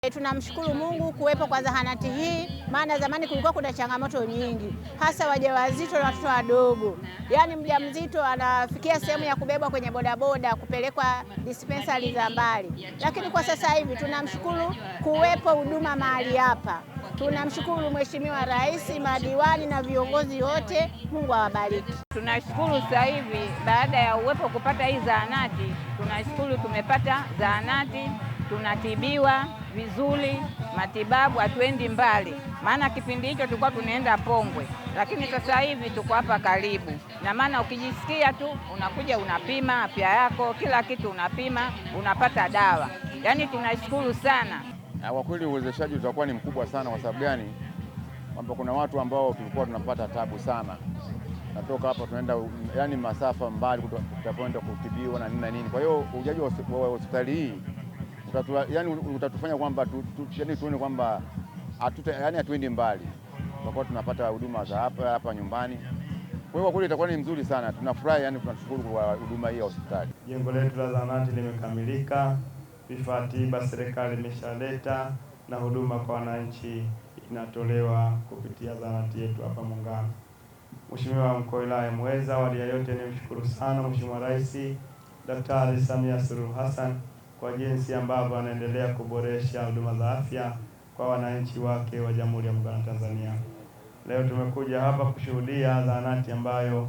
Tunamshukuru Mungu kuwepo kwa zahanati hii, maana zamani kulikuwa kuna changamoto nyingi, hasa wajawazito na watoto wadogo. Yaani mjamzito anafikia sehemu ya kubebwa kwenye bodaboda kupelekwa dispensari za mbali. Lakini kwa sasa hivi tunamshukuru kuwepo huduma mahali hapa. Tunamshukuru Mheshimiwa Rais, madiwani na viongozi wote. Mungu awabariki. Tunashukuru sasa hivi baada ya uwepo kupata hii zahanati, tunashukuru tumepata zahanati, tunatibiwa vizuri, matibabu hatuendi mbali. Maana kipindi hicho tulikuwa tunaenda Pongwe, lakini sasa hivi tuko hapa karibu. Na maana ukijisikia tu unakuja unapima afya yako, kila kitu unapima, unapata dawa. Yaani tunashukuru sana. Kwa kweli uwezeshaji utakuwa ni mkubwa sana. Kwa sababu gani? Kwamba kuna watu ambao tulikuwa tunapata tabu sana. Natoka hapa tunaenda yani masafa mbali tutakwenda kutibiwa na nini na nini. Kwa hiyo ujaji wa hospitali hii utatufanya kwamba tuone kwamba hatuendi mbali. Tutakuwa tunapata huduma za hapa nyumbani. Kwa hiyo kweli itakuwa ni nzuri sana. Tunafurahi, tunashukuru kwa huduma hii ya hospitali. Jengo letu la zahanati limekamilika, vifaa tiba serikali imeshaleta na huduma kwa wananchi inatolewa kupitia zahanati yetu hapa Muungano. Mheshimiwa Mkuu wa Wilaya Muheza, awali ya yote nimshukuru sana Mheshimiwa Rais Daktari Samia Suluhu Hassan kwa jinsi ambavyo anaendelea kuboresha huduma za afya kwa wananchi wake wa Jamhuri ya Muungano wa Tanzania. Leo tumekuja hapa kushuhudia zahanati ambayo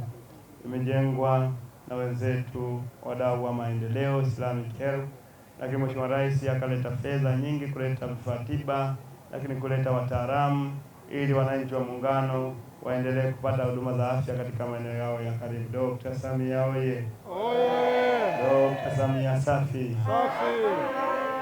imejengwa na wenzetu wadau wa maendeleo Islamic Health, lakini Mheshimiwa Rais akaleta fedha nyingi kuleta vifaa tiba, lakini kuleta wataalamu ili wananchi wa Muungano waendelee kupata huduma za afya katika maeneo yao ya karibu. Dr. Samia oye! Dr. Samia safi!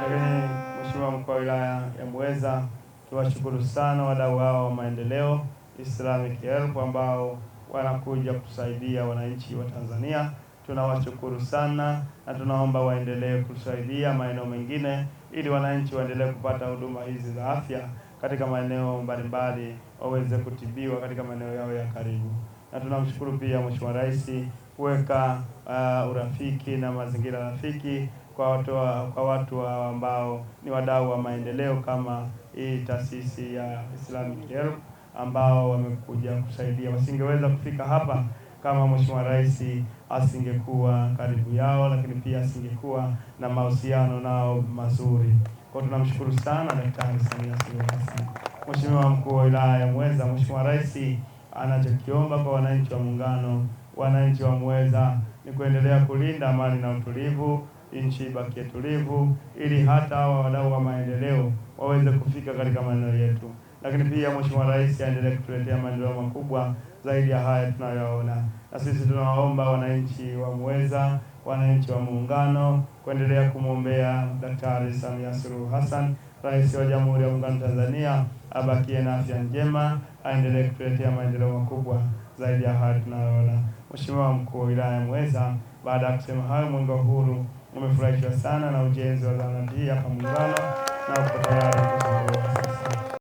Lakini Mheshimiwa Mkuu wa Wilaya ya Muheza, tuwashukuru sana wadau hao wa maendeleo Islamic Health ambao wanakuja kusaidia wananchi wa Tanzania. Tunawashukuru sana na tunaomba waendelee kusaidia maeneo mengine ili wananchi waendelee kupata huduma hizi za afya katika maeneo mbalimbali, waweze kutibiwa katika maeneo yao ya karibu. Na tunamshukuru pia Mheshimiwa Rais kuweka urafiki na mazingira rafiki kwa watu ambao ni wadau wa maendeleo kama hii taasisi ya Islamic Health ambao wamekuja kusaidia. Wasingeweza kufika hapa kama Mheshimiwa Rais asingekuwa karibu yao, lakini pia asingekuwa na mahusiano nao mazuri. Kwa tunamshukuru sana Daktari Samia Suluhu Hassan. Mheshimiwa Mkuu wa Wilaya ya Muheza, Mheshimiwa Rais anachokiomba kwa wananchi wa Muungano, wananchi wa Muheza ni kuendelea kulinda amani na utulivu, nchi ibaki tulivu, ili hata hawa wadau wa maendeleo waweze kufika katika maeneo yetu. Lakini pia Mheshimiwa Rais aendelee kutuletea maendeleo makubwa zaidi ya haya tunayoona. Na sisi tunawaomba wananchi wa Muheza, wananchi wa Muungano kuendelea kumwombea Daktari Samia Suluhu Hassan, Rais wa Jamhuri ya Muungano wa Tanzania, abakie na afya njema, aendelee kutuletea maendeleo makubwa zaidi ya haya tunayoona. Mheshimiwa Mkuu wa Wilaya ya Muheza, baada ya kusema hayo, Mwenge wa Uhuru umefurahishwa sana na ujenzi wa zahanati hii hapa Muungano na uko tayari kuzindua sasa.